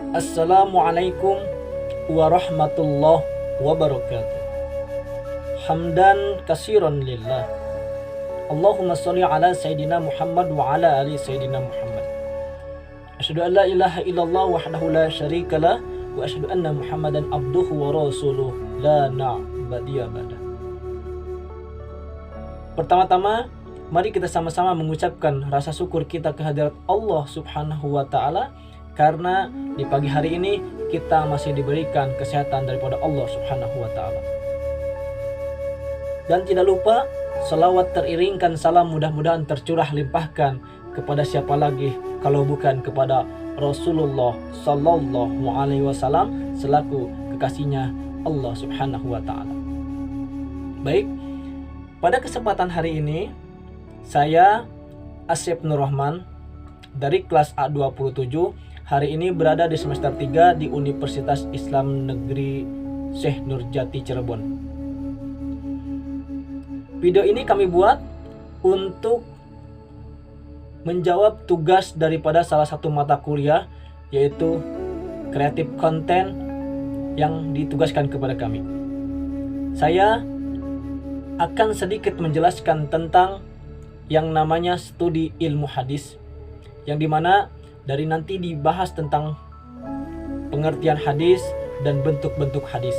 Assalamualaikum warahmatullahi wabarakatuh. Hamdan kasiran lillah. Allahumma sholli ala Sayyidina Muhammad wa ala ali Sayyidina Muhammad. Asyhadu an la ilaha illallah wahdahu la syarikalah wa asyhadu anna Muhammadan abduhu wa rasuluh la na'badiya ba'dah. Pertama-tama, mari kita sama-sama mengucapkan rasa syukur kita kehadirat Allah Subhanahu wa taala karena di pagi hari ini kita masih diberikan kesehatan daripada Allah Subhanahu wa taala. Dan tidak lupa salawat teriringkan salam mudah-mudahan tercurah limpahkan kepada siapa lagi kalau bukan kepada Rasulullah sallallahu alaihi wasallam selaku kekasihnya Allah Subhanahu wa taala. Baik, pada kesempatan hari ini saya Asep Nur Rahman dari kelas A27 hari ini berada di semester 3 di Universitas Islam Negeri Syekh Nurjati Cirebon. Video ini kami buat untuk menjawab tugas daripada salah satu mata kuliah, yaitu Creative Content yang ditugaskan kepada kami. Saya akan sedikit menjelaskan tentang yang namanya studi ilmu hadis, yang dimana dari nanti dibahas tentang pengertian hadis dan bentuk-bentuk hadis.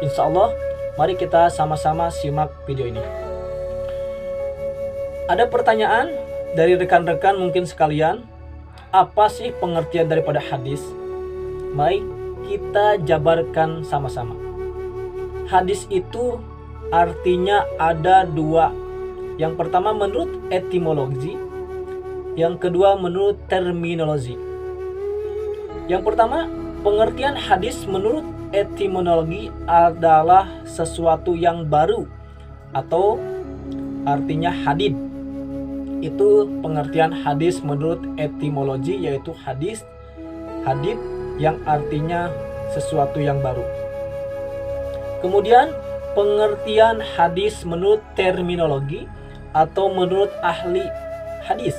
Insya Allah, mari kita sama-sama simak video ini. Ada pertanyaan dari rekan-rekan mungkin sekalian, apa sih pengertian daripada hadis? Mari kita jabarkan sama-sama. Hadis itu artinya ada dua. Yang pertama menurut etimologi, yang kedua menurut terminologi. Yang pertama, pengertian hadis menurut etimologi adalah sesuatu yang baru atau artinya hadid. Itu pengertian hadis menurut etimologi, yaitu hadid yang artinya sesuatu yang baru. Kemudian pengertian hadis menurut terminologi atau menurut ahli hadis,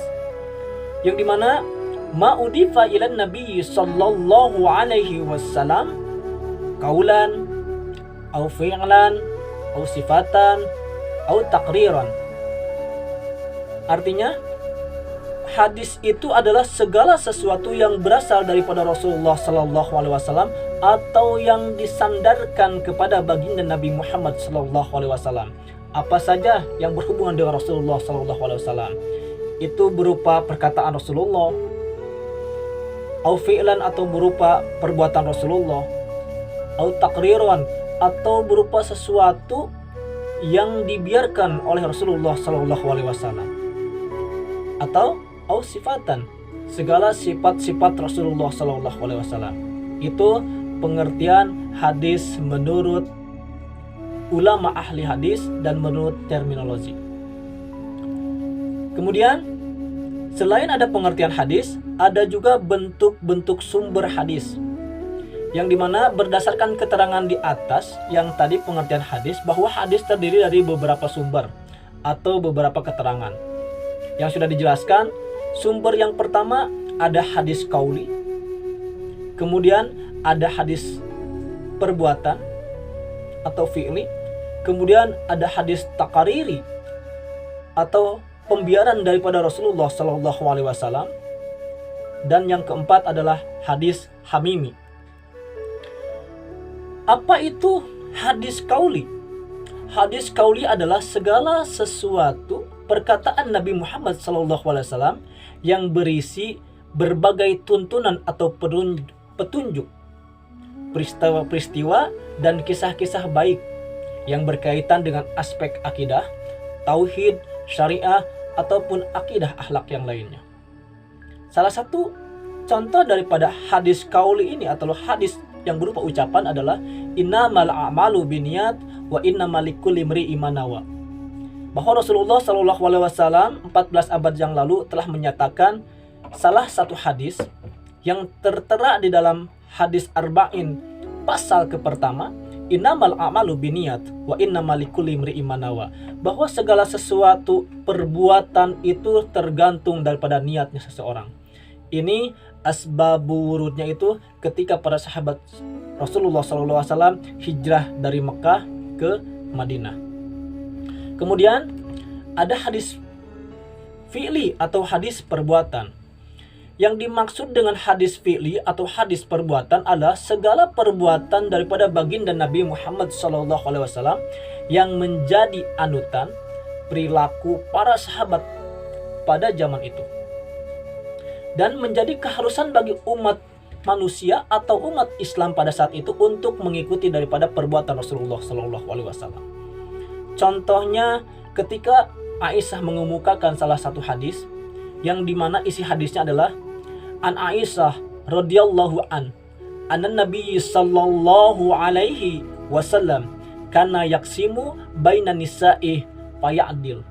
yang dimana ma'udifa ilan nabi sallallahu alaihi wasallam qaulan au fi'lan au sifatan au taqriran. Artinya hadis itu adalah segala sesuatu yang berasal daripada Rasulullah sallallahu alaihi wasallam atau yang disandarkan kepada baginda Nabi Muhammad sallallahu alaihi wasallam. Apa saja yang berhubungan dengan Rasulullah sallallahu alaihi wasallam, itu berupa perkataan Rasulullah, au fi'lan atau berupa perbuatan Rasulullah, au taqriran atau berupa sesuatu yang dibiarkan oleh Rasulullah sallallahu alaihi wasallam, atau au sifatan, segala sifat-sifat Rasulullah sallallahu alaihi wasallam. Itu pengertian hadis menurut ulama ahli hadis dan menurut terminologi. Kemudian, selain ada pengertian hadis, ada juga bentuk-bentuk sumber hadis, yang dimana berdasarkan keterangan di atas yang tadi pengertian hadis, bahwa hadis terdiri dari beberapa sumber atau beberapa keterangan. Yang sudah dijelaskan, sumber yang pertama ada hadis qauli, kemudian ada hadis perbuatan atau fi'li, kemudian ada hadis takariri atau pembiaran daripada Rasulullah sallallahu alaihi wasallam, dan yang keempat adalah hadis hamimi. Apa itu hadis qauli? Hadis qauli adalah segala sesuatu perkataan Nabi Muhammad sallallahu alaihi wasallam yang berisi berbagai tuntunan atau petunjuk, peristiwa-peristiwa dan kisah-kisah baik yang berkaitan dengan aspek akidah, tauhid, syariah, ataupun akidah akhlak yang lainnya. Salah satu contoh daripada hadis qauli ini atau hadis yang berupa ucapan adalah innamal a'malu binniyat wa innamal likulli imri'in ma nawa. Bahwa Rasulullah sallallahu alaihi wasallam 14 abad yang lalu telah menyatakan salah satu hadis yang tertera di dalam hadis Arba'in pasal ke-pertama, innamal a'malu binniyat wa innamal likulli imri'in ma nawa, bahwa segala sesuatu perbuatan itu tergantung daripada niatnya seseorang. Ini asbabu wurudnya itu ketika para sahabat Rasulullah SAW hijrah dari Mekah ke Madinah. Kemudian ada hadis fi'li atau hadis perbuatan. Yang dimaksud dengan hadis fi'li atau hadis perbuatan adalah segala perbuatan daripada baginda Nabi Muhammad SAW yang menjadi anutan perilaku para sahabat pada zaman itu, dan menjadi keharusan bagi umat manusia atau umat Islam pada saat itu untuk mengikuti daripada perbuatan Rasulullah SAW. Contohnya ketika Aisyah mengemukakan salah satu hadis yang dimana isi hadisnya adalah An Aisyah radhiyallahu anna Nabi sallallahu alaihi wasallam kana yaksimu baina nisa'i fayadil.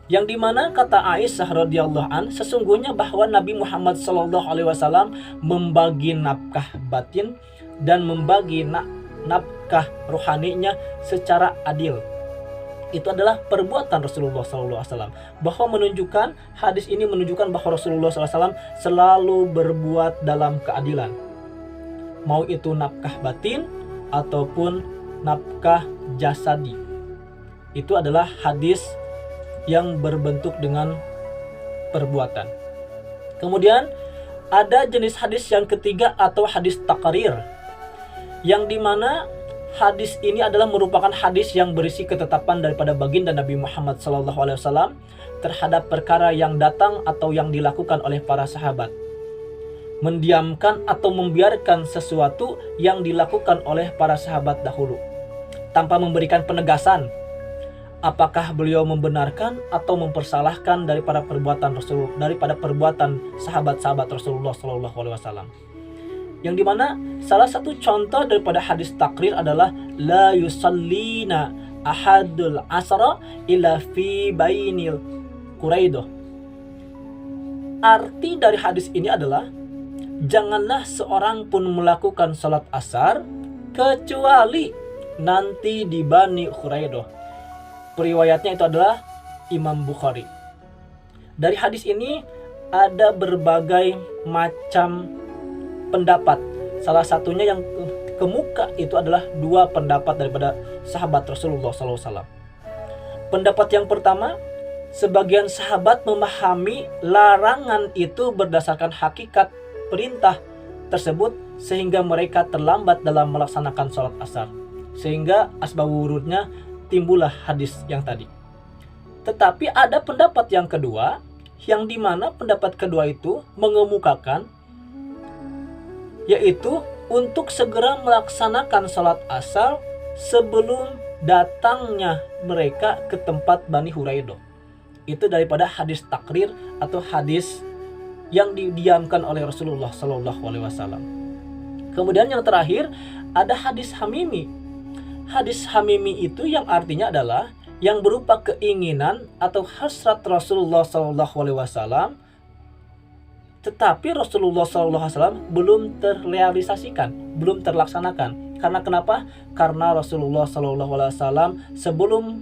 Yang dimana kata Aisyah radhiyallahu sesungguhnya bahwa Nabi Muhammad sallallahu alaihi wasallam membagi nafkah batin dan membagi nafkah rohaninya secara adil. Itu adalah perbuatan Rasulullah SAW. Bahwa menunjukkan, hadis ini menunjukkan bahwa Rasulullah SAW selalu berbuat dalam keadilan. Mau itu nafkah batin ataupun nafkah jasadi. Itu adalah hadis yang berbentuk dengan perbuatan. Kemudian ada jenis hadis yang ketiga atau hadis taqrir. Yang dimana hadis ini adalah merupakan hadis yang berisi ketetapan daripada baginda Nabi Muhammad SAW terhadap perkara yang datang atau yang dilakukan oleh para sahabat. Mendiamkan atau membiarkan sesuatu yang dilakukan oleh para sahabat dahulu tanpa memberikan penegasan apakah beliau membenarkan atau mempersalahkan daripada perbuatan sahabat-sahabat Rasulullah SAW. Yang dimana salah satu contoh daripada hadis takrir adalah la yusallina ahadul asra illa fi bainil quraidah. Arti dari hadis ini adalah janganlah seorang pun melakukan salat asar kecuali nanti di Bani Quraidah. Periwayatnya itu adalah Imam Bukhari. Dari hadis ini ada berbagai macam pendapat. Salah satunya yang kemuka itu adalah dua pendapat daripada sahabat Rasulullah SAW. Pendapat yang pertama, sebagian sahabat memahami larangan itu berdasarkan hakikat perintah tersebut sehingga mereka terlambat dalam melaksanakan sholat asar. Sehingga asbab wurudnya timbullah hadis yang tadi. Tetapi ada pendapat yang kedua, yang dimana pendapat kedua itu mengemukakan yaitu untuk segera melaksanakan salat asar sebelum datangnya mereka ke tempat Bani Huraidah. Itu daripada hadis takrir atau hadis yang didiamkan oleh Rasulullah SAW. Kemudian yang terakhir ada hadis hamimi. Hadis hamimi itu yang artinya adalah yang berupa keinginan atau hasrat Rasulullah SAW, tetapi Rasulullah SAW belum terrealisasikan, belum terlaksanakan. Karena kenapa? Karena Rasulullah SAW sebelum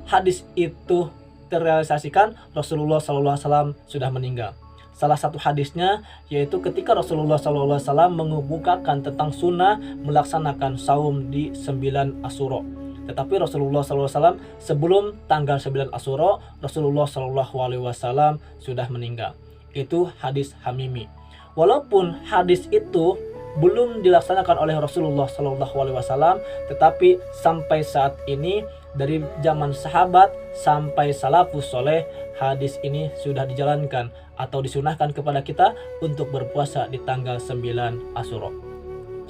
hadis itu terrealisasikan, Rasulullah SAW sudah meninggal. Salah satu hadisnya yaitu ketika Rasulullah SAW mengemukakan tentang sunnah melaksanakan saum di 9 Asyura. Tetapi Rasulullah SAW sebelum tanggal 9 Asyura, Rasulullah SAW sudah meninggal. Itu hadis hamimi. Walaupun hadis itu belum dilaksanakan oleh Rasulullah SAW, tetapi sampai saat ini dari zaman sahabat sampai salafus soleh, hadis ini sudah dijalankan atau disunahkan kepada kita untuk berpuasa di tanggal 9 Asyura.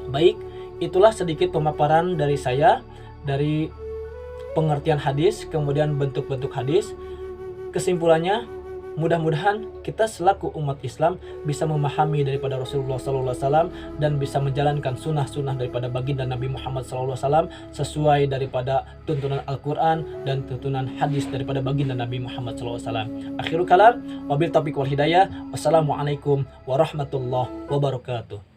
Baik, itulah sedikit pemaparan dari saya dari pengertian hadis, kemudian bentuk-bentuk hadis. Kesimpulannya, mudah-mudahan kita selaku umat Islam bisa memahami daripada Rasulullah SAW dan bisa menjalankan sunnah-sunnah daripada baginda Nabi Muhammad SAW sesuai daripada tuntunan Al-Quran dan tuntunan hadis daripada baginda Nabi Muhammad SAW. Akhirul kalam, wabil taufiq wal hidayah. Wassalamualaikum warahmatullahi wabarakatuh.